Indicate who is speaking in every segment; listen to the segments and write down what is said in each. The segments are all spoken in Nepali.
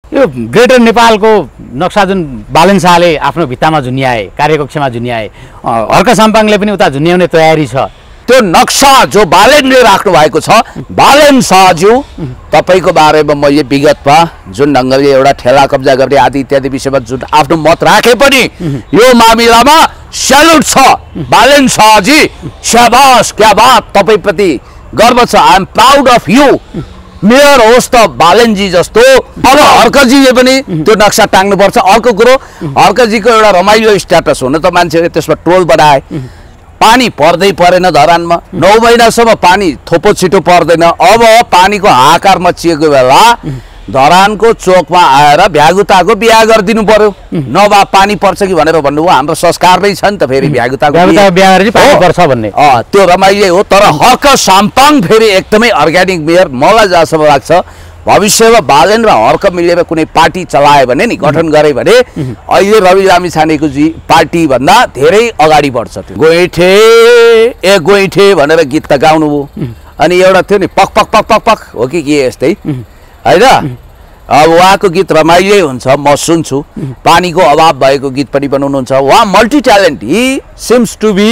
Speaker 1: यो ग्रेटर नेपालको नक्सा जुन बालेन शाहले आफ्नो भित्तामा झुन्याए, कार्यकक्षमा झुन्याए, हर्क साम्पाङले पनि उता झुन्याउने तयारी छ।
Speaker 2: त्यो नक्सा जो बालेनले राख्नु भएको छ, बालेन शाहज्यू तपाईको बारेमा मैले विगतमा जुन ढङ्गले एउटा ठेला कब्जा गर्ने आदि इत्यादि विषयमा जुन आफ्नो मत राखे पनि यो मामिलामा स्यालुट छ बालेन शाहजी, शाबाश, क्या बात, तपाईप्रति गर्व छ। I am proud of you. Mayor होस् त बालेनजी जस्तो। अब हर्कजीले पनि त्यो नक्सा टाङ्नुपर्छ। अर्को कुरो, हर्कजीको एउटा रमाइलो स्ट्याटस हुन त मान्छेले त्यसमा ट्रोल बनाए, पानी पर्दै परेन धरानमा, 9 महिनासम्म पानी थोपो छिटो पर्दैन। अब पानीको हाहाकार मचिएको बेला धरानको चोकमा आएर भ्यागुताको बिहा गरिदिनु पर्यो, नभए पानी पर्छ कि भनेर भन्नुभयो। हाम्रो संस्कार नै छ नि त फेरि भ्यागुताको
Speaker 1: बिहा गरेर पानी पर्छ भन्ने।
Speaker 2: त्यो रमाइलो हो। तर हर्क साम्पाङ फेरि एकदमै अर्ग्यानिक मेयर। मलाई जहाँसम्म लाग्छ भविष्यमा बालेन र हर्क मिलेर कुनै पार्टी चलायो भने नि, गठन गरे भने अहिले रवि लामिछानेको जी पार्टी भन्दा धेरै अगाडि बढ्छ। त्यो गोइठे ए गोइठे भनेर गीत त गाउनुभयो, अनि एउटा थियो नि पक पक पक पक पक हो कि के यस्तै हैन। अब उहाँको गीत रमाइलो हुन्छ, म सुन्छु। पानीको अभाव भएको गीत पनि बनाउनुहुन्छ। उहाँ multi talent, he seems to be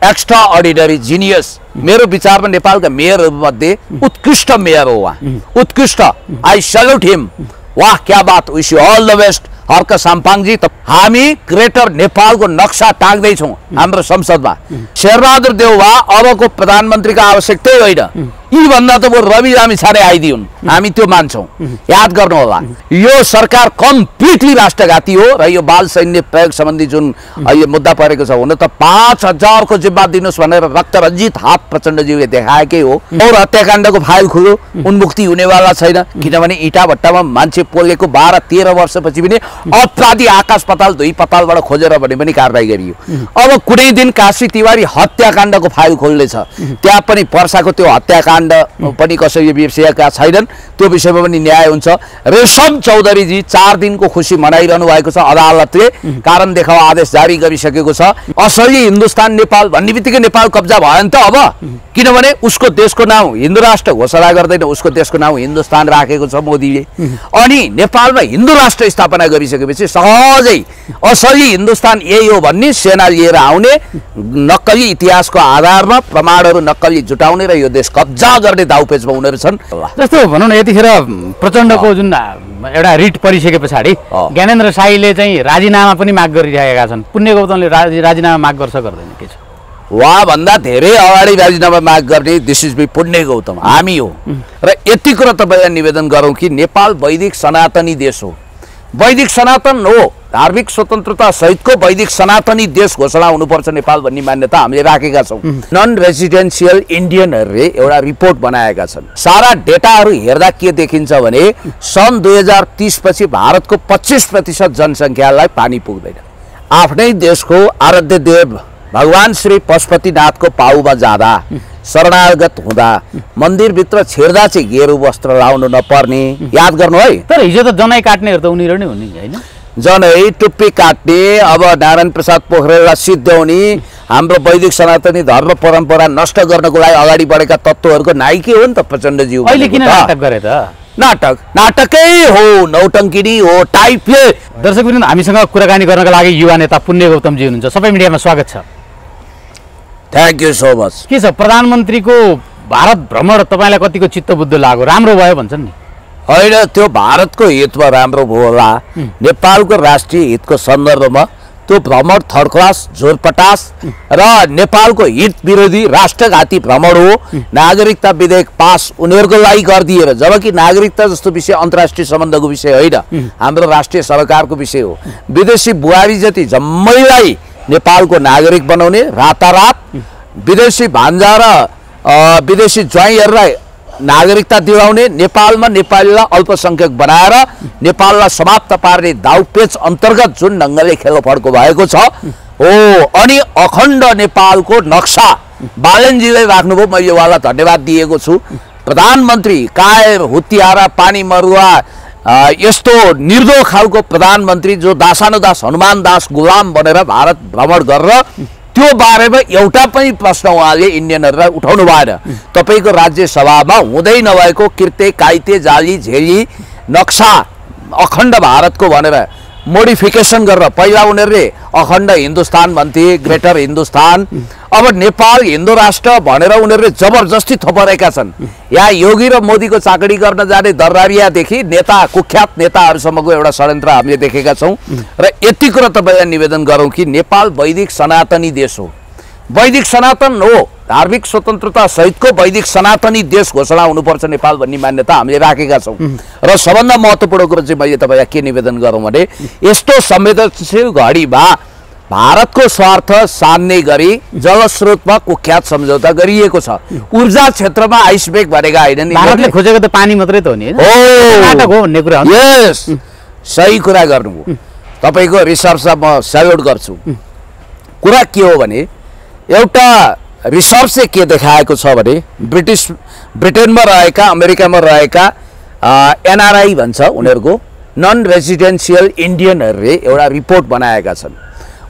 Speaker 2: extraordinary genius. मेरो विचारमा नेपालका मेयरहरूमध्ये उत्कृष्ट मेयर हो उहाँ, उत्कृष्ट। I salute him. वाह, क्या बात, wish you all the best Harka Sampangji. हामी ग्रेटर नेपालको नक्सा टाङ्दैछौँ हाम्रो संसदमा। शेरबहादुर देउवा अबको प्रधानमन्त्रीको आवश्यकतै होइन, यी भन्दा त बरु रवि लामिछाने आइदिउन्, हामी त्यो मान्छौँ। याद गर्नु होला, यो सरकार कम्प्लिटली राष्ट्रघाती हो र यो बाल सैन्य प्रयोग सम्बन्धी जुन यो मुद्दा परेको छ, हुन त 5000 को जिम्मा दिनुहोस् भनेर रक्तरञ्जित हात प्रचण्डज्यूले देखाएकै हो। और हत्याकाण्डको फाइल खुल्यो, उन्मुक्ति हुनेवाला छैन, किनभने इँटा भट्टामा मान्छे पोलेको 12-13 वर्षपछि पनि अपराधी आकाश पाताल दुई पातालबाट खोजेर भने पनि कारबाही गरियो। अब कुनै दिन काशी तिवारी हत्याकाण्डको फाइल खोल्नेछ, त्यहाँ पनि पर्साको त्यो हत्याकाण्ड पनि कसैले बिर्सिएका छैनन्, त्यो विषयमा पनि न्याय हुन्छ। रेशम चौधरीजी 4 दिनको खुसी मनाइरहनु भएको छ। अदालतले कारण देखाउ आदेश जारी गरिसकेको छ। असली हिन्दुस्तान नेपाल भन्ने बित्तिकै नेपाल कब्जा भयो नि त अब, किनभने उसको देशको नाउँ हिन्दू राष्ट्र घोषणा गर्दैन, उसको देशको नाउँ हिन्दुस्तान राखेको छ मोदीले। अनि नेपालमा हिन्दू राष्ट्र स्थापना गरिसकेपछि सहजै असली हिन्दुस्तान यही हो भन्ने सेना लिएर आउने, नक्कली इतिहासको आधारमा प्रमाणहरू नक्कली जुटाउने र यो देश कब्जा गर्ने दाउपेचमा उनीहरू छन्।
Speaker 1: जस्तो भनौँ न, यतिखेर प्रचण्डको जुन एउटा रिट परिसके पछाडि ज्ञानेन्द्र शाहीले चाहिँ राजीनामा पनि माग गरिरहेका छन्। पुण्य गौतमले राजीनामा माग गर्छ गर्दैन, के छ?
Speaker 2: उहाँ भन्दा धेरै अगाडि राजीनामा माग गर्ने दिस इज बी पुण्य गौतम, हामी हो। र यति कुरा तपाईँलाई निवेदन गरौँ कि नेपाल वैदिक सनातनी देश हो, वैदिक सनातन हो, धार्मिक स्वतन्त्रता सहितको वैदिक सनातनी देश घोषणा हुनुपर्छ नेपाल भन्ने मान्यता हामीले राखेका छौँ। नन रेसिडेन्सियल इन्डियनहरूले एउटा रिपोर्ट बनाएका छन्। सारा डेटाहरू हेर्दा के देखिन्छ भने सन् 2030 पछि भारतको 25% जनसङ्ख्यालाई पानी पुग्दैन। आफ्नै देशको आराध्य देव भगवान श्री पशुपतिनाथको पाउमा जाँदा, शरणागत हुँदा मन्दिरभित्र छिर्दा चाहिँ गेरु वस्त्र लाउनु नपर्ने, याद गर्नु है।
Speaker 1: तर हिजो त जनै काट्नेहरू त उनीहरू नै हुने हैन,
Speaker 2: जनै टुप्पी काट्ने, अब नारायण प्रसाद पोखरेललाई सिद्ध्याउने, हाम्रो वैदिक सनातनी धर्म परम्परा नष्ट गर्नको लागि अगाडि बढेका तत्त्वहरूको नायकी हो नि त प्रचण्डज्यू।
Speaker 1: अहिले किन नाटक गरे त?
Speaker 2: नाटकै हो, नौटङ्किनी हो टाइपले।
Speaker 1: दर्शकवृन्द, हामीसँग कुराकानी गर्नका लागि युवा नेता पुण्य गौतमजी हुनुहुन्छ। सबै मिडियामा स्वागत छ।
Speaker 2: Thank you so much.
Speaker 1: के छ प्रधानमन्त्रीको भारत भ्रमण तपाईँलाई कतिको चित्तबुद्ध लाग्यो? राम्रो भयो भन्छन् नि?
Speaker 2: होइन, त्यो भारतको हितमा राम्रो भयो होला, नेपालको राष्ट्रिय हितको सन्दर्भमा त्यो भ्रमण थर्ड क्लास झोरपटास र नेपालको हित विरोधी राष्ट्रघाती भ्रमण हो। नागरिकता विधेयक पास उनीहरूको लागि गरिदिएर, जबकि नागरिकता जस्तो विषय अन्तर्राष्ट्रिय सम्बन्धको विषय होइन, हाम्रो राष्ट्रिय सरकारको विषय हो। विदेशी बुहारी जति जम्मैलाई नेपालको नागरिक बनाउने, रातारात विदेशी भान्जा र विदेशी ज्वाइँहरूलाई नागरिकता दिलाउने, नेपालमा नेपालीलाई अल्पसंख्यक बनाएर नेपाललाई समाप्त पार्ने दाउपेच अन्तर्गत जुन ढङ्गले खेलफड्को भएको छ हो। अनि अखण्ड नेपालको नक्सा बालेनजीले राख्नुभयो, मैले उहाँलाई धन्यवाद दिएको छु। प्रधानमन्त्री कायर हुत्यारा पानी मरुवा यस्तो निर्दो खालको प्रधानमन्त्री जो दासानुदास हनुमान दास गुलाम बनेर भारत भ्रमण गरेर त्यो बारेमा एउटा पनि प्रश्न उहाँले इन्डियनहरूलाई उठाउनु भएन। तपाईँको राज्य सभामा हुँदै नभएको कृत्य काइते जाली झेली नक्सा अखण्ड भारतको भनेर मोडिफिकेसन गरेर पहिला उनीहरूले अखण्ड हिन्दुस्तान भन्थे, ग्रेटर हिन्दुस्तान। अब नेपाल हिन्दू राष्ट्र भनेर उनीहरूले जबरजस्ती थपरेका छन्। यहाँ योगी र मोदीको चाकडी गर्न जाने दर्रारियादेखि नेता कुख्यात नेताहरूसम्मको एउटा षड्यन्त्र हामीले देखेका छौँ। र यति कुरा तपाईँलाई निवेदन गरौँ कि नेपाल वैदिक सनातनी देश हो, वैदिक सनातन हो, धार्मिक स्वतन्त्रता सहितको वैदिक सनातनी देश घोषणा हुनुपर्छ नेपाल भन्ने मान्यता हामीले राखेका छौँ। र सबभन्दा महत्त्वपूर्ण कुरो चाहिँ मैले तपाईँलाई के निवेदन गरौँ भने यस्तो संवेदनशील घडीमा भारतको स्वार्थ सान्ने गरी जलस्रोतमा कुख्यात सम्झौता गरिएको छ। ऊर्जा क्षेत्रमा आइसब्रेक भनेका होइन,
Speaker 1: भारतले खोजेको त पानी मात्रै त हो नि, नाटक हो भन्ने कुरा हो।
Speaker 2: यस, सही कुरा गर्नुभयो। तपाईँको रिसर्चमा म सल्युट गर्छु। कुरा के हो भने एउटा रिसर्चले के देखाएको छ भने ब्रिटेनमा रहेका, अमेरिकामा रहेका एनआरआई भन्छ उनीहरूको, नन रेजिडेन्सियल इन्डियनहरूले एउटा रिपोर्ट बनाएका छन्।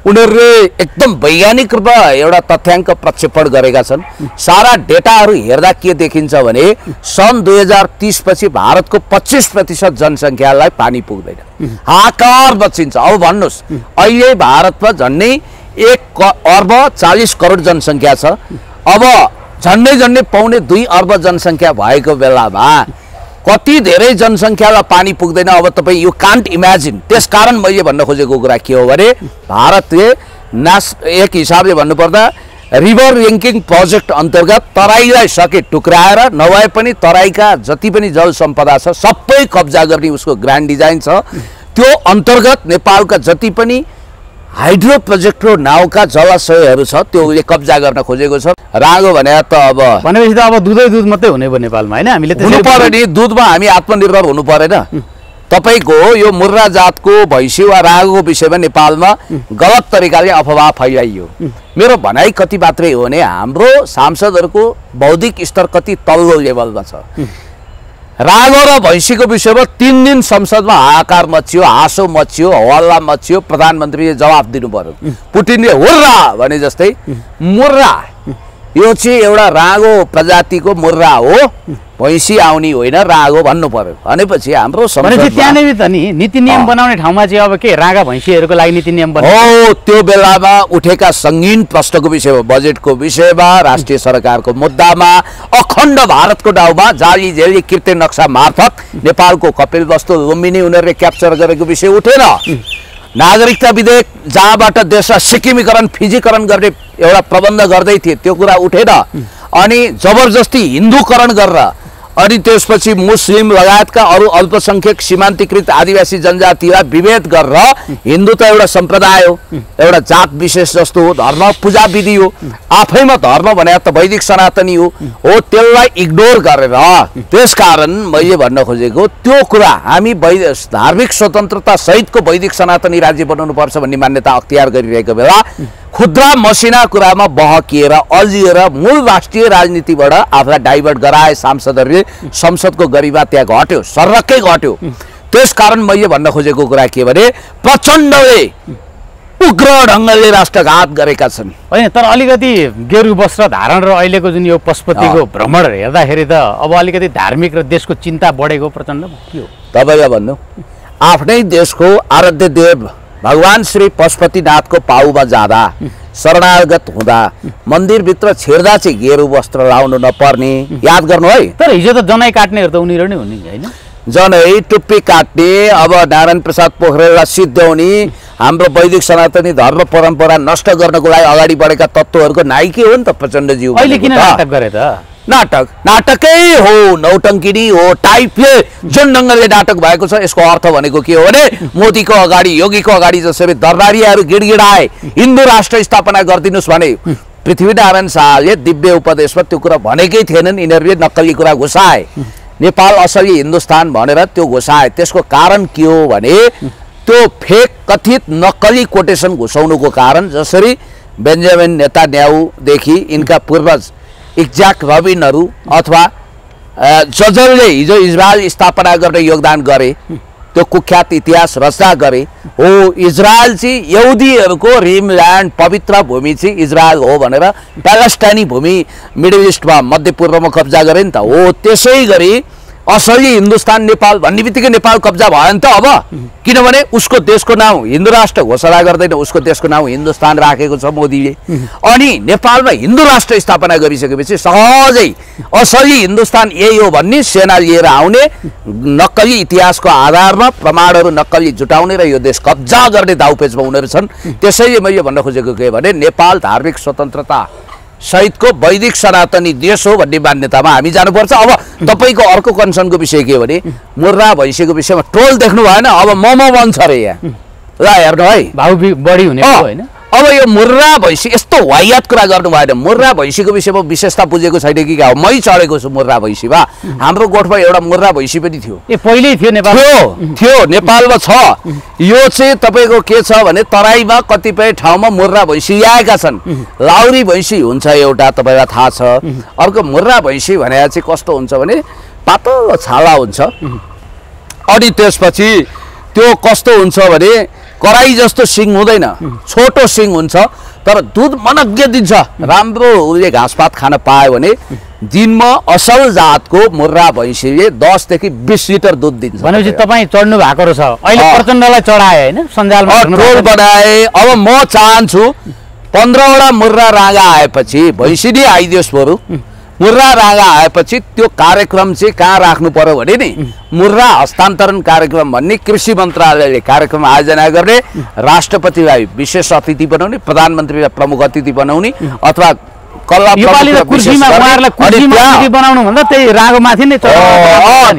Speaker 2: उनीहरूले एकदम वैज्ञानिक रूपमा एउटा तथ्याङ्क प्रक्षेपण गरेका छन्। सारा डेटाहरू हेर्दा के देखिन्छ भने सन् 2030 पछि भारतको 25% जनसङ्ख्यालाई पानी पुग्दैन, हाहाकार बचिन्छ। अब भन्नुहोस्, अहिले भारतमा झन्डै 1,40 करोड जनसङ्ख्या छ। अब झन्डै 2 अर्ब जनसङ्ख्या भएको बेलामा कति धेरै जनसङ्ख्यालाई पानी पुग्दैन। अब तपाईँ यु कान्ट इमेजिन। त्यसकारण मैले भन्न खोजेको कुरा के हो भने भारतले एक हिसाबले भन्नुपर्दा रिभर ल्याङ्किङ प्रोजेक्ट अन्तर्गत तराईलाई सके टुक्राएर नभए पनि तराईका जति पनि जल सम्पदा छ सबै कब्जा गर्ने उसको ग्रान्ड डिजाइन छ। त्यो अन्तर्गत नेपालका जति पनि हाइड्रो प्रोजेक्ट र नाउका जलाशयहरू छ त्योले कब्जा गर्न खोजेको छ। रागो भने त अब
Speaker 1: भनेपछि त अब दुधै दुध मात्रै हुने भयो नेपालमा, हैन? हामीले
Speaker 2: हुनु पर्यो नि, दुधमा हामी आत्मनिर्भर हुनु परेन। तपाईको यो मुर्रा जातको भैँसी वा रागोको विषयमा नेपालमा गलत तरिकाले अफवाह फैलाइयो। मेरो भनाइ कति मात्रै हो भने हाम्रो सांसदहरूको बौद्धिक स्तर कति तल्लो लेभलमा छ। रागो र भैँसीको विषयमा 3 दिन संसदमा हाहाकार मच्चियो, हाँसो मच्चियो, हल्ला मच्चियो। प्रधानमन्त्रीले जवाफ दिनु पर्यो। पुटिनले हुर्रा भने जस्तै मुर्रा, यो चाहिँ एउटा रागो प्रजातिको मुर्रा हो, भैँसी आउने होइन, रागो भन्नु पर्यो। भनेपछि हाम्रो
Speaker 1: त्यहाँनिर त नि नीति नियम बनाउने ठाउँमा चाहिँ अब के रागा भैँसीहरूको लागि नीति नियम
Speaker 2: हो। त्यो बेलामा उठेका सङ्गीन प्रश्नको विषयमा, बजेटको विषयमा, राष्ट्रिय सरकारको मुद्दामा, अखण्ड भारतको डाउमा जाली झेली कृत्य नक्सा मार्फत नेपालको कपिलवस्तु लुम्बिनी उनीहरूले क्याप्चर गरेको विषय उठेन। नागरिकता विधेयक जहाँबाट देशलाई सिक्किमीकरण, फिजीकरण गर्ने एउटा प्रबन्ध गर्दै थिए त्यो कुरा उठेन। अनि जबरजस्ती हिन्दूकरण गरेर अनि त्यसपछि मुस्लिम लगायतका अरू अल्पसङ्ख्यक सीमान्तकृत आदिवासी जनजातिलाई विभेद गरेर हिन्दू त एउटा सम्प्रदाय हो, एउटा जात विशेष जस्तो हो, धर्म पूजा विधि हो, आफैमा धर्म भने त वैदिक सनातनी हो, त्यसलाई इग्नोर गरेर। त्यसकारण मैले भन्न खोजेको त्यो कुरा हामी धार्मिक स्वतन्त्रता सहितको वैदिक सनातनी राज्य बनाउनुपर्छ भन्ने मान्यता अख्तियार गरिरहेको बेला खुद्रा मसिना कुरामा बहकिएर अल्झिएर मूल राष्ट्रिय राजनीतिबाट आफूलाई डाइभर्ट गराए सांसदहरूले। संसदको गरिमा त्यहाँ घट्यो, सर्रक्कै घट्यो। त्यसकारण मैले भन्न खोजेको कुरा के भने प्रचण्डले उग्र ढङ्गले राष्ट्रघात गरेका छन्।
Speaker 1: होइन, तर अलिकति गेरु वस्त्र धारण र अहिलेको जुन यो पशुपतिको भ्रमण हेर्दाखेरि त अब अलिकति धार्मिक र देशको चिन्ता बढेको प्रचण्ड के हो?
Speaker 2: तपाईँलाई भन्नु, आफ्नै देशको आराध्य देव भगवान श्री पशुपतिनाथको पाउमा जाँदा, शरणागत हुँदा मन्दिरभित्र छिर्दा चाहिँ गेरु वस्त्र लाउनु नपर्ने याद गर्नु है।
Speaker 1: तर हिजो त जनै काट्नेहरू त उनीहरू नै हुने होइन?
Speaker 2: जनै टुप्पी काट्ने, अब नारायण प्रसाद पोखरेललाई सिद्ध्याउने, हाम्रो वैदिक सनातनी धर्म परम्परा नष्ट गर्नको लागि अगाडि बढेका तत्त्वहरूको नायकी हो नि त प्रचण्डज्यू।
Speaker 1: अहिले किन नाटक गरे त?
Speaker 2: नाटकै हो, नौटङ्किनी हो, टाइपले जुन ढङ्गले नाटक भएको छ। यसको अर्थ भनेको के हो भने मोदीको अगाडि, योगीको अगाडि जसरी दरबारीहरू गिडगिडाए हिन्दू राष्ट्र स्थापना गरिदिनुहोस् भने पृथ्वीनारायण शाहले दिव्य उपदेशमा त्यो कुरा भनेकै थिएनन्। यिनीहरूले नक्कली कुरा घुसाए, नेपाल असली हिन्दुस्तान भनेर त्यो घुसाए। त्यसको कारण के हो भने त्यो फेक कथित नक्कली कोटेसन घुसाउनुको कारण जसरी बेन्जामिन नेतान्याहुदेखि यिनका पूर्वज इक्जाक रबिनहरू अथवा जसले हिजो इजरायल स्थापना गर्ने योगदान गरे, त्यो कुख्यात इतिहास रचना गरे हो। इजरायल चाहिँ यहुदीहरूको रिमल्यान्ड, पवित्र भूमि चाहिँ इजरायल हो भनेर प्यालेस्टाइनी भूमि मिडल इस्टमा, मध्य पूर्वमा कब्जा गरे नि त हो। त्यसै गरी असली हिन्दुस्तान नेपाल भन्ने बित्तिकै नेपाल कब्जा भयो नि त अब, किनभने उसको देशको नाउँ हिन्दू राष्ट्र घोषणा गर्दैन, उसको देशको नाउँ हिन्दुस्तान राखेको छ मोदीले। अनि नेपालमा हिन्दू राष्ट्र स्थापना गरिसकेपछि सहजै असली हिन्दुस्तान यही हो भन्ने सेना लिएर आउने, नक्कली इतिहासको आधारमा प्रमाणहरू नक्कली जुटाउने र यो देश कब्जा गर्ने दाउपेचमा उनीहरू छन्। त्यसैले मैले भन्न खोजेको के भने नेपाल धार्मिक स्वतन्त्रता सहितको वैदिक सनातनी देश हो भन्ने मान्यतामा हामी जानुपर्छ। अब तपाईँको अर्को कन्सर्नको विषय के हो भने मुर्रा भैँसीको विषयमा ट्रोल देख्नु भएन, अब मोमो बन्छ अरे यहाँ। ल हेर्नु है,
Speaker 1: भाउ बढी हुने होइन।
Speaker 2: अब यो मुर्रा भैँसी यस्तो वाहियात कुरा गर्नु भएन। मुर्रा भैँसीको विषयमा विशेषता बुझेको छैन कि क्या हो, मै चढेको छु मुर्रा भैँसीमा। हाम्रो गोठमा एउटा मुर्रा भैँसी पनि थियो,
Speaker 1: पहिल्यै थियो नेपाल,
Speaker 2: थियो नेपालमा छ। यो चाहिँ तपाईँको के छ भने तराईमा कतिपय ठाउँमा मुर्रा भैँसी आएका छन्। लाउरी भैँसी हुन्छ एउटा, तपाईँलाई थाहा छ। अर्को मुर्रा भैँसी भने चाहिँ कस्तो हुन्छ भने पातलो छाला हुन्छ, अनि त्यसपछि त्यो कस्तो हुन्छ भने कराई जस्तो सिङ हुँदैन, छोटो सिङ हुन्छ, तर दुध मनग्गे दिन्छ। राम्रो उसले घाँसपात खान पायो भने दिनमा असल जातको मुर्रा भैँसीले 10 देखि 20 लिटर दुध दिन्छ।
Speaker 1: भनेपछि तपाईँ चढ्नु भएको रहेछ अहिले, प्रचण्डलाई चढाए होइन सञ्जालमा
Speaker 2: ट्रोल बनाए। अब म चाहन्छु 15वटा मुर्रा रागा आएपछि भैँसी नै आइदियोस् बरु। मुर्रा रागा आएपछि त्यो कार्यक्रम चाहिँ कहाँ राख्नु पर्यो भने नि मुर्रा हस्तान्तरण कार्यक्रम भन्ने कृषि मन्त्रालयले कार्यक्रम आयोजना गर्ने, राष्ट्रपतिलाई विशेष अतिथि बनाउने, प्रधानमन्त्रीलाई प्रमुख अतिथि बनाउने, अथवा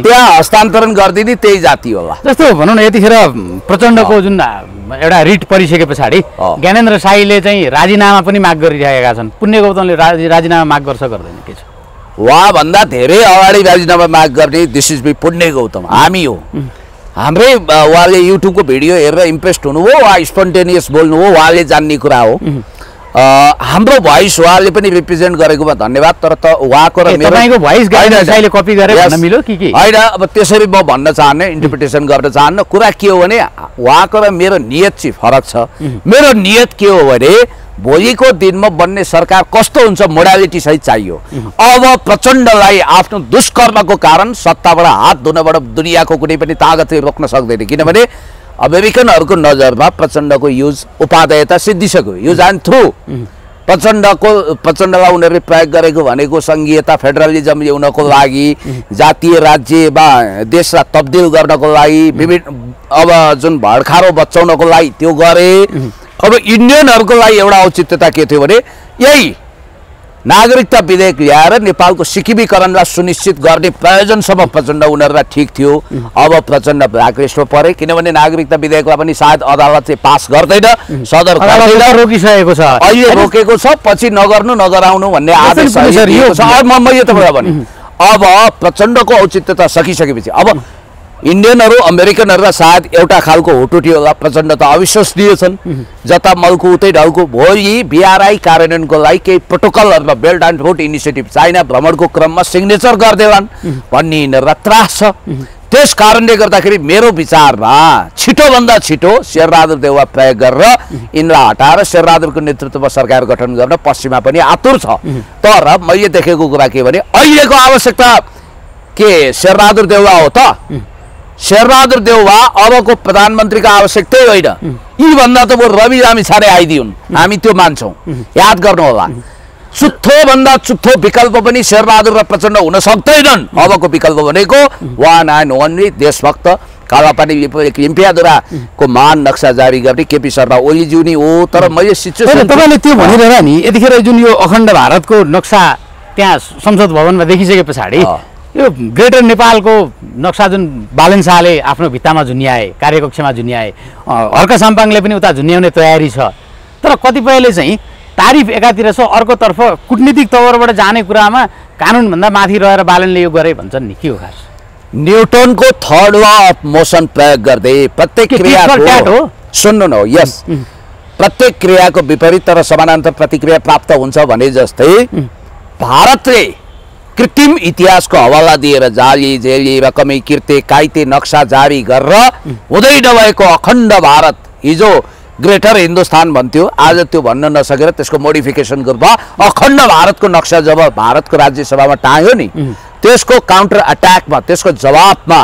Speaker 2: त्यहाँ हस्तान्तरण गरिदिने त्यही जाति होला।
Speaker 1: जस्तो भनौँ न यतिखेर प्रचण्डको जुन एउटा रिट परिसके पछाडि ज्ञानेन्द्र शाहीले चाहिँ राजीनामा पनि माग गरिरहेका छन्। पुण्य गौतमले राजीनामा माग गर्छ गर्दैन के छ?
Speaker 2: उहाँभन्दा धेरै अगाडि राजीनामा माग गर्ने दिस इज बी पुण्य गौतम हामी हो। हाम्रै उहाँले युट्युबको भिडियो हेरेर इम्प्रेस्ड हुनुभयो, वा स्पोन्टेनियस बोल्नु हो, उहाँले जान्ने कुरा हो। हाम्रो भोइस उहाँले पनि रिप्रेजेन्ट गरेकोमा धन्यवाद। तर त उहाँको र
Speaker 1: मेरो भोइस गाइडले कपी गरे भन्न मिल्यो कि
Speaker 2: होइन? अब त्यसरी म भन्न चाहन्न, इन्टरप्रिटेसन गर्न चाहन्न। कुरा के हो भने उहाँको र मेरो नियत चाहिँ फरक छ। मेरो नियत के हो भने भोलिको दिनमा बन्ने सरकार कस्तो हुन्छ मोडालिटी सहित चाहियो। अब प्रचण्डलाई आफ्नो दुष्कर्मको कारण सत्ताबाट हात धुनबाट दुनियाँको कुनै पनि तागतले रोक्न सक्दैन, किनभने अमेरिकनहरूको नजरमा प्रचण्डको युज उपादेयता सिद्धिसक्यो। युज एन्ड थ्रु प्रचण्डलाई उनीहरूले प्रयोग गरेको भनेको सङ्घीयता फेडरलिजम ल्याउनको लागि, जातीय राज्यमा देशलाई तब्दिल गर्नको लागि, विभिन्न अब जुन भड्खारो बचाउनको लागि त्यो गरे। अब इन्डियनहरूको लागि एउटा औचित्यता के थियो भने यही नागरिकता विधेयक ल्याएर नेपालको सिक्किमीकरणलाई सुनिश्चित गर्ने प्रयोजनसम्म प्रचण्ड उनीहरूलाई ठिक थियो। अब प्रचण्ड ब्ल्याकलिस्टमा परे, किनभने नागरिकता विधेयकलाई पनि सायद अदालतले पास गर्दैन, सदर
Speaker 1: रोकिसकेको छ,
Speaker 2: अहिले रोकेको छ। पछि नगर्नु नगराउनु भन्ने आदेश दिएको छ। म यो तपाईँलाई भने अब प्रचण्डको औचित्यता सकिसकेपछि अब इन्डियनहरू अमेरिकनहरूलाई सायद एउटा खालको हुटुटी होला। प्रचण्ड त अविश्वसनीय छन्, जता मल्कु उतै ढल्कु। भोलि बिआरआई कार्यान्वयनको लागि केही प्रोटोकलहरूमा belt and road initiative China भ्रमणको क्रममा सिग्नेचर गरिदेलान् भन्ने यिनीहरूलाई त्रास छ। त्यस कारणले गर्दाखेरि मेरो विचारमा छिटोभन्दा छिटो शेरबहादुर देउवा प्रयोग गरेर यिनलाई हटाएर शेरबहादुरको नेतृत्वमा सरकार गठन गर्न पश्चिममा पनि आतुर छ। तर मैले देखेको कुरा के भने अहिलेको आवश्यकता के शेरबहादुर देउवा हो त? शेरबहादुर देउवा अबको प्रधानमन्त्रीको आवश्यकतै होइन, यीभन्दा त बरु रवि लामिछाने आइदिउन्, हामी त्यो मान्छौँ। याद गर्नु होला, चुत्थोभन्दा चुत्थो विकल्प पनि शेरबहादुर र प्रचण्ड हुन सक्दैनन्। अबको विकल्प भनेको वान एन्ड ओन्ली देशभक्त कालापानी लिम्पियादुराको मान नक्सा जारी गर्ने केपी शर्मा ओलीज्यू नि हो। तर मैले सिचुएसन
Speaker 1: तपाईँले त्यो भनिरहँ नि, यतिखेर जुन यो अखण्ड भारतको नक्सा त्यहाँ संसद भवनमा देखिसके पछाडि यो ग्रेटर नेपालको नक्सा जुन बालन शाहले आफ्नो भित्तामा झुन्याए, कार्यकक्षमा झुन्याए, हर्क साम्पाङले पनि उता झुन्याउने तयारी छ। तर कतिपयले चाहिँ तारिफ एकातिर छ, अर्कोतर्फ कुटनीतिक तवरबाट जाने कुरामा कानुनभन्दा माथि रहेर बालनले यो गरे भन्छन् नि, के हो खास?
Speaker 2: न्युटनको थर्ड ल अफ मोसन प्रयोग गर्दै प्रत्येक क्रियाको सुन्नु न, यस प्रत्येक क्रियाको विपरीत तर समानान्तर प्रतिक्रिया प्राप्त हुन्छ भने जस्तै भारतले कृत्रिम इतिहासको हवाला दिएर जाली जेली रकमै किर्ते काइते नक्सा जारी गरेर हुँदै नभएको अखण्ड भारत, हिजो ग्रेटर हिन्दुस्तान भन्थ्यो, आज त्यो भन्न नसकेर त्यसको मोडिफिकेसन गर्दा अखण्ड भारतको नक्सा जब भारतको राज्यसभामा टाँग्यो नि, त्यसको काउन्टर अट्याकमा, त्यसको जवाबमा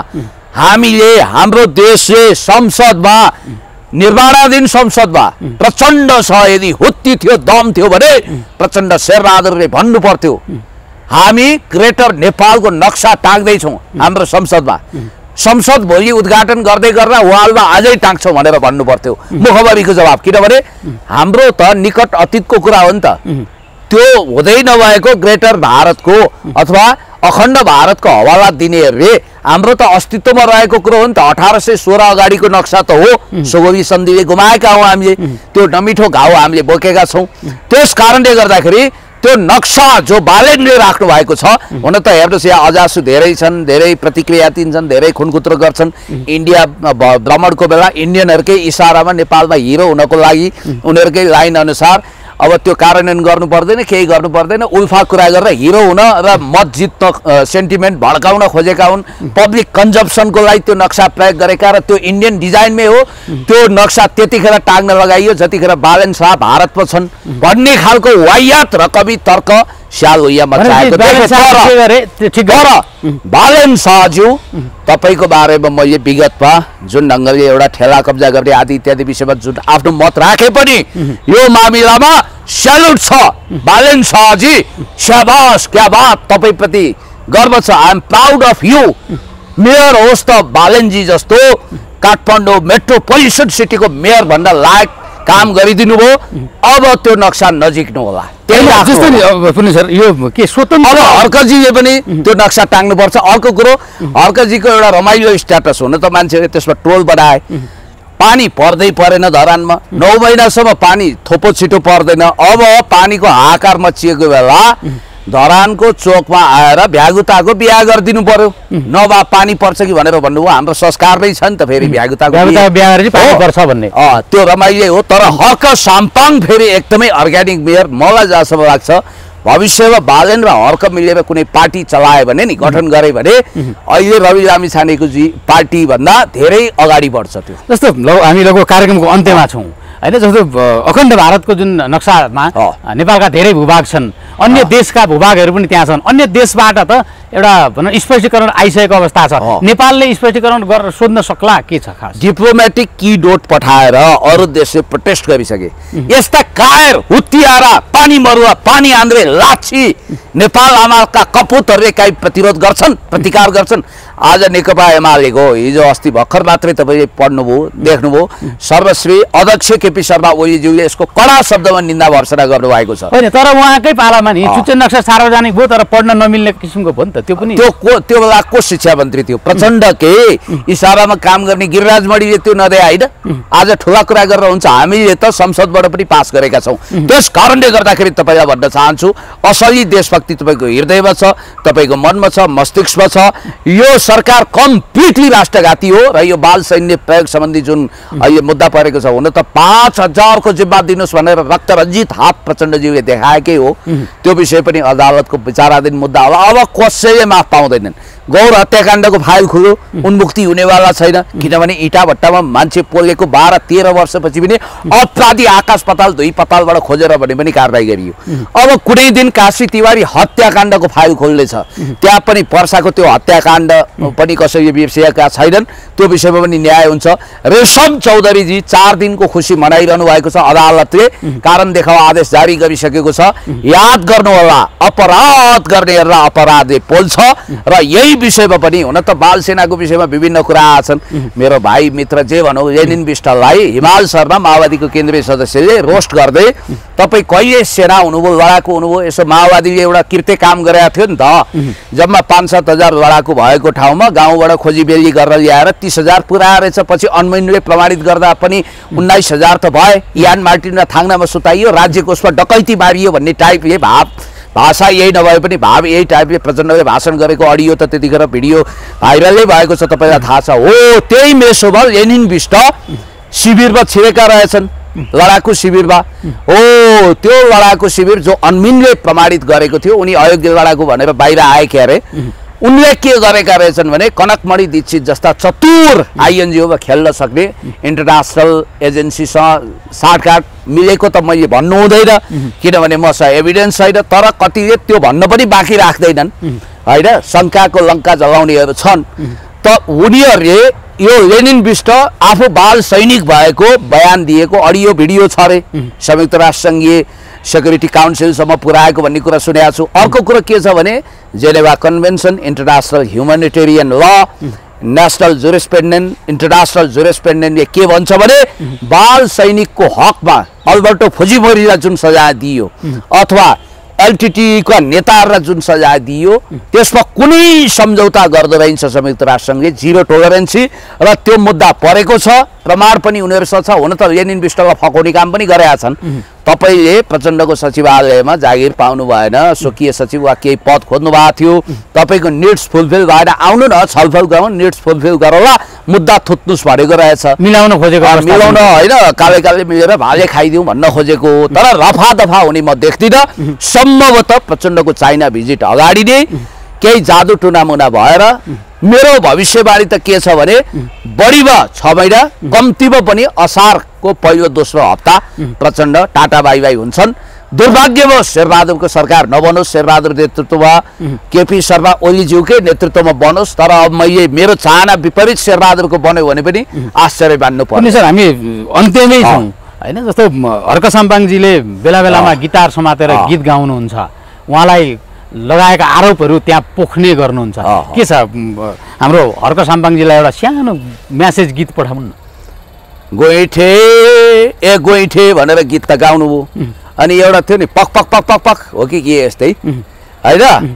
Speaker 2: हामीले हाम्रो देशले संसदमा, निर्माणाधीन संसदमा प्रचण्ड छ, यदि हुत्ती थियो, दम थियो भने प्रचण्ड शेरबहादुरले भन्नु पर्थ्यो हामी ग्रेटर नेपालको नक्सा टाक्दैछौँ हाम्रो संसदमा, संसद भोलि उद्घाटन गर्दै गर्दा वालमा आजै टाक्छौँ भनेर भन्नु पर्थ्यो। मुखबरीको जवाब, किनभने हाम्रो त निकट अतीतको कुरा हो नि त, त्यो हुँदै नभएको ग्रेटर भारतको अथवा अखण्ड भारतको हवाला दिनेहरूले हाम्रो त अस्तित्वमा रहेको कुरो हो नि त। 1816 अगाडिको नक्सा त हो, सोगोवी सन्धिले गुमाएका हौँ हामीले, त्यो नमिठो घाउ हामीले बोकेका छौँ। त्यस कारणले गर्दाखेरि त्यो नक्सा जो बालेनले राख्नु भएको छ, हुन त हेर्नुहोस् यहाँ अजासु धेरै छन्, धेरै प्रतिक्रिया दिन्छन्, धेरै खुनकुत्रो गर्छन्। इन्डिया भ्रमणको बेला इन्डियनहरूकै इसारामा नेपालमा हिरो हुनको लागि उनीहरूकै लाइन अनुसार अब त्यो कार्यान्वयन गर्नु पर्दैन, केही गर्नु पर्दैन, उल्फा कुरा गरेर हिरो हुन र मत जित्न सेन्टिमेन्ट भड्काउन खोजेका हुन्। पब्लिक कन्जम्सनको लागि त्यो नक्सा प्रयोग गरेका र त्यो इन्डियन डिजाइनमै हो। त्यो नक्सा त्यतिखेर टाग्न लगाइयो जतिखेर बालेन शाह भारतमा छन् भन्ने खालको वाहियात र कवि तर्क स्याल होइया मचाएको देखेँ। तर बालेन शाहज्यू तपाईको बारेमा मैले विगतमा जुन ढङ्गले एउटा ठेला कब्जा गर्ने आदि इत्यादि विषयमा जुन आफ्नो मत राखे पनि यो मामिलामा स्यालुट छ बालेन शाहजी, शाबास, क्या बात, तपाईप्रति गर्व छ। I am proud of you. Mayor होस् त बालेनजी जस्तो काठमाडौँ मेट्रोपोलिटन सिटीको मेयर भन्दा लायक काम गरिदिनु भयो। अब त्यो नक्सा नजिक्नु होला।
Speaker 1: सर यो के स्वतन्त्र
Speaker 2: अब हर्कजीले पनि त्यो नक्सा टाङ्नुपर्छ। अर्को कुरो, हर्कजीको एउटा रमाइलो स्ट्याटस हुन त मान्छेले त्यसमा ट्रोल बनाए। पानी पर्दै परेन धरानमा, 9 महिनासम्म पानी थोपो छिटो पर्दैन। अब पानीको हाहाकार मचिएको बेला धरानको चोकमा आएर भ्यागुताको बिहा गरिदिनु पर्यो। नभए पानी पर्छ कि भनेर भन्नुभयो। हाम्रो संस्कार नै छ नि त फेरि भ्यागुताको
Speaker 1: बिहा पानी पर्छ भन्ने,
Speaker 2: त्यो रमाइलो हो। तर हक साम्पाङ फेरि एकदमै अर्ग्यानिक मेयर। मलाई जहाँसम्म लाग्छ भविष्यमा बालेन र हर्क मिलेर कुनै पार्टी चलायो भने नि, गठन गरे भने अहिले रवि लामिछानेको जी पार्टी भन्दा धेरै अगाडि बढ्छ। त्यो
Speaker 1: जस्तो हामी लगभग कार्यक्रमको अन्त्यमा छौँ होइन। जस्तो अखण्ड भारतको जुन नक्सामा नेपालका धेरै भूभाग छन्, अन्य देशका भूभागहरू पनि त्यहाँ छन्। अन्य देशबाट त एउटा भनौँ स्पष्टीकरण आइसकेको अवस्था छ। नेपालले स्पष्टीकरण गरेर सोध्न सक्ला के छ खास?
Speaker 2: डिप्लोमेटिक की डोट पठाएर अरू देशले प्रोटेस्ट गरिसके। यस्ता कायर हुत्तियारा पानी मरुवा पानी आन्द्रे लाछी नेपाल आमाका कपुतहरूले काहीँ प्रतिरोध गर्छन्, प्रतिकार गर्छन्। आज नेकपा एमालेको हिजो अस्ति भर्खर मात्रै तपाईँले पढ्नुभयो, देख्नुभयो, सर्वश्री अध्यक्ष केपी शर्मा ओलीज्यूले यसको कडा शब्दमा निन्दा भर्सना गर्नुभएको छ।
Speaker 1: होइन, तर उहाँकै पालामा नि सूचना नक्सा सार्वजनिक भयो तर पढ्न नमिल्ने किसिमको भयो नि त। त्यो पनि
Speaker 2: त्यो बेला को शिक्षा मन्त्री थियो? प्रचण्डकै इसारामा काम गर्ने गिरिराज मणिले त्यो नदिए होइन। आज ठुला कुरा गरेर हुन्छ। हामीले त संसदबाट पनि पास गरेका छौँ। त्यस कारणले गर्दाखेरि तपाईँलाई भन्न चाहन्छु, असली देशभक्ति तपाईँको हृदयमा छ, तपाईँको मनमा छ, मस्तिष्कमा छ। यो सरकार कम्प्लिटली राष्ट्रघाती हो र यो बाल सैन्य प्रयोग सम्बन्धी जुन अहिले मुद्दा परेको छ, हुन त 5000 को जिम्मा दिनुहोस् भनेर रक्तरञ्जित हात प्रचण्डज्यूले देखाएकै हो। त्यो विषय पनि अदालतको विचाराधीन मुद्दा होला। अब कसैले माफ पाउँदैनन्। गौर हत्याकाण्डको फाइल खुल्यो, उन्मुक्ति हुनेवाला छैन। किनभने इँटा भट्टामा मान्छे पोलेको 12-13 वर्षपछि पनि अपराधी आकाश पाताल दुई पातालबाट खोजेर भने पनि कारबाही गरियो। अब कुनै दिन काशी तिवारी हत्याकाण्डको फाइल खोल्नेछ, त्यहाँ पनि पर्साको त्यो हत्याकाण्ड पनि कसैले बिर्सिएका छैनन्। त्यो विषयमा पनि न्याय हुन्छ। रेशम चौधरीजी 4 दिनको खुसी मनाइरहनु भएको छ। अदालतले कारण देखाउ आदेश जारी गरिसकेको छ। याद गर्नु होला, अपराध गर्नेहरूलाई अपराधले पोल्छ। र यही विषयमा पनि हुन त बाल सेनाको विषयमा विभिन्न कुरा छन्। मेरो भाइ मित्र जे भनौँ लेनिन विष्टलाई हिमाल शर्मा माओवादीको केन्द्रीय सदस्यले रोस्ट गर्दै तपाईँ कहिले सेना हुनुभयो, लडाकु हुनुभयो, यसो माओवादीले एउटा कृत्य काम गरेको थियो नि त। जम्मा 5-7 हजार लडाकु भएको ठाउँमा गाउँबाट खोजीबेली गरेर ल्याएर 30,000 पुऱ्याएर रहेछ। पछि अनमैनले प्रमाणित गर्दा पनि 19,000 त भए। इयान मार्टिन र थाङ्नामा सुताइयो, राज्य कोषमा डकैती मारियो भन्ने टाइपले भाषा यही नभए पनि भाव यही टाइपले प्रचण्डले भाषण गरेको अडियो त त्यतिखेर भिडियो भाइरलै भएको छ, तपाईँलाई थाहा छ। हो त्यही मेसोमा लेनिन विष्ट शिविरमा छिरेका रहेछन्, लडाकु शिविरमा। हो त्यो लडाकु शिविर जो अनमिनले प्रमाणित गरेको थियो, उनी अयोग्य लडाकु भनेर बाहिर आए के अरे। उनले के गरेका रहेछन् भने कनकमणि दीक्षित जस्ता चतुर आइएनजिओमा खेल्न सक्ने इन्टरनेसनल एजेन्सीसँग साटकाट मिलेको त मैले भन्नु हुँदैन, किनभने मसँग एभिडेन्स छैन। तर कतिले त्यो भन्न पनि बाँकी राख्दैनन् होइन, शङ्काको लङ्का जलाउनेहरू छन्। त उनीहरूले यो लेनिन बिष्ट आफू बाल सैनिक भएको बयान दिएको अडियो भिडियो छ रे, संयुक्त राष्ट्रसङ्घीय सेक्युरिटी काउन्सिलसम्म पुर्याएको भन्ने कुरा सुनेको छु। अर्को कुरो के छ भने जेनेभा कन्भेन्सन, इन्टरनेसनल ह्युमेनिटेरियन ल, नेसनल जुरिस्प्रुडेन्स, इन्टरनेसनल जुरिस्प्रुडेन्सले के भन्छ भने बाल सैनिकको हकमा अल्बर्टो फुजिमोरीलाई जुन सजाय दियो अथवा एलटिटीका नेताहरूलाई जुन सजाय दियो त्यसमा कुनै सम्झौता गर्दो रहेछ संयुक्त राष्ट्रसङ्घले, जिरो टोलरेन्सी, र त्यो मुद्दा परेको छ, प्रमाण पनि उनीहरूसँग छ। हुन त लेनिन बिष्टलाई फकाउने काम पनि गरेका छन्। तपाईले प्रचण्डको सचिवालयमा जागिर पाउनु भएन, स्वकीय सचिव वा केही पद खोज्नु भएको थियो, तपाईको निड्स फुलफिल भएन, आउनु न छलफल गरौँ, निड्स फुलफिल गरौँला, मुद्दा थुत्नुस् भनेको रहेछ,
Speaker 1: मिलाउन खोजेको,
Speaker 2: मिलाउन होइन, काले काले मिलेर भाले खाइदिउँ भन्न खोजेको। तर रफा दफा हुने म देख्दिनँ। सम्भवतः प्रचण्डको चाइना भिजिट अगाडि नै केही जादु टुनामुना भएर मेरो भविष्यवाणी त के छ भने बढीमा 6 महिना, कम्तीमा पनि असारको पहिलो दोस्रो हप्ता प्रचण्ड टाटा बाई बाई हुन्छन्। दुर्भाग्यवश शेरबहादुरको सरकार नबनोस्, शेरबहादुर नेतृत्वमा केपी शर्मा ओलीज्यूकै नेतृत्वमा बनोस्। तर अब मैले मेरो चाहना विपरीत शेरबहादुरको बन्यो भने पनि आश्चर्य मान्नु पर्छ।
Speaker 1: सर हामी अन्त्यमै छौँ होइन, जस्तो हर्क साम्पाङजीले बेला बेलामा गिटार समातेर गीत गाउनुहुन्छ, उहाँलाई लगाएका आरोपहरू त्यहाँ पोख्ने गर्नुहुन्छ, के छ हाम्रो हर्क साम्पाङजीलाई एउटा सानो म्यासेज गीत पठाउनु न।
Speaker 2: गोइठे ए गोइठे भनेर गीत त गाउनु भयो, अनि एउटा थियो नि पक पक पक पक पक हो कि के यस्तै होइन।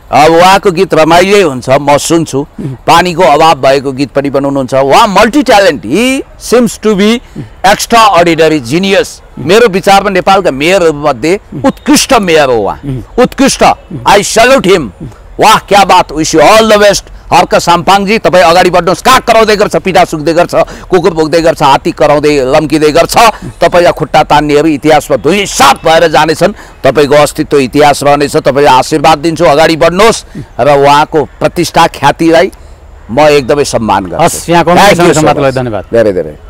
Speaker 2: अब उहाँको गीत रमाइलै हुन्छ, म सुन्छु। पानीको अभाव भएको गीत पनि बनाउनुहुन्छ। उहाँ multi talent, he seems to be extraordinary genius. मेरो विचारमा नेपालका मेयरहरूमध्ये उत्कृष्ट मेयर हो उहाँ, उत्कृष्ट। I salute him. वाह क्या बात, wish you all the best Harka Sampangji. तपाईँ अगाडि बढ्नुहोस्। काग कराउँदै गर्छ, पिटा सुक्दै गर्छ, कुकुर भोग्दै गर्छ, हात्ती कराउँदै लम्किँदै गर्छ। तपाईँलाई खुट्टा तान्नेहरू इतिहासमा धुलिसात भएर जानेछन्। तपाईँको अस्तित्व इतिहास रहनेछ। तपाईँलाई आशीर्वाद दिन्छु, अगाडि बढ्नुहोस् र उहाँको प्रतिष्ठा ख्यातिलाई म एकदमै सम्मान गर्छु।
Speaker 1: यहाँको धन्यवाद।
Speaker 2: धेरै धेरै।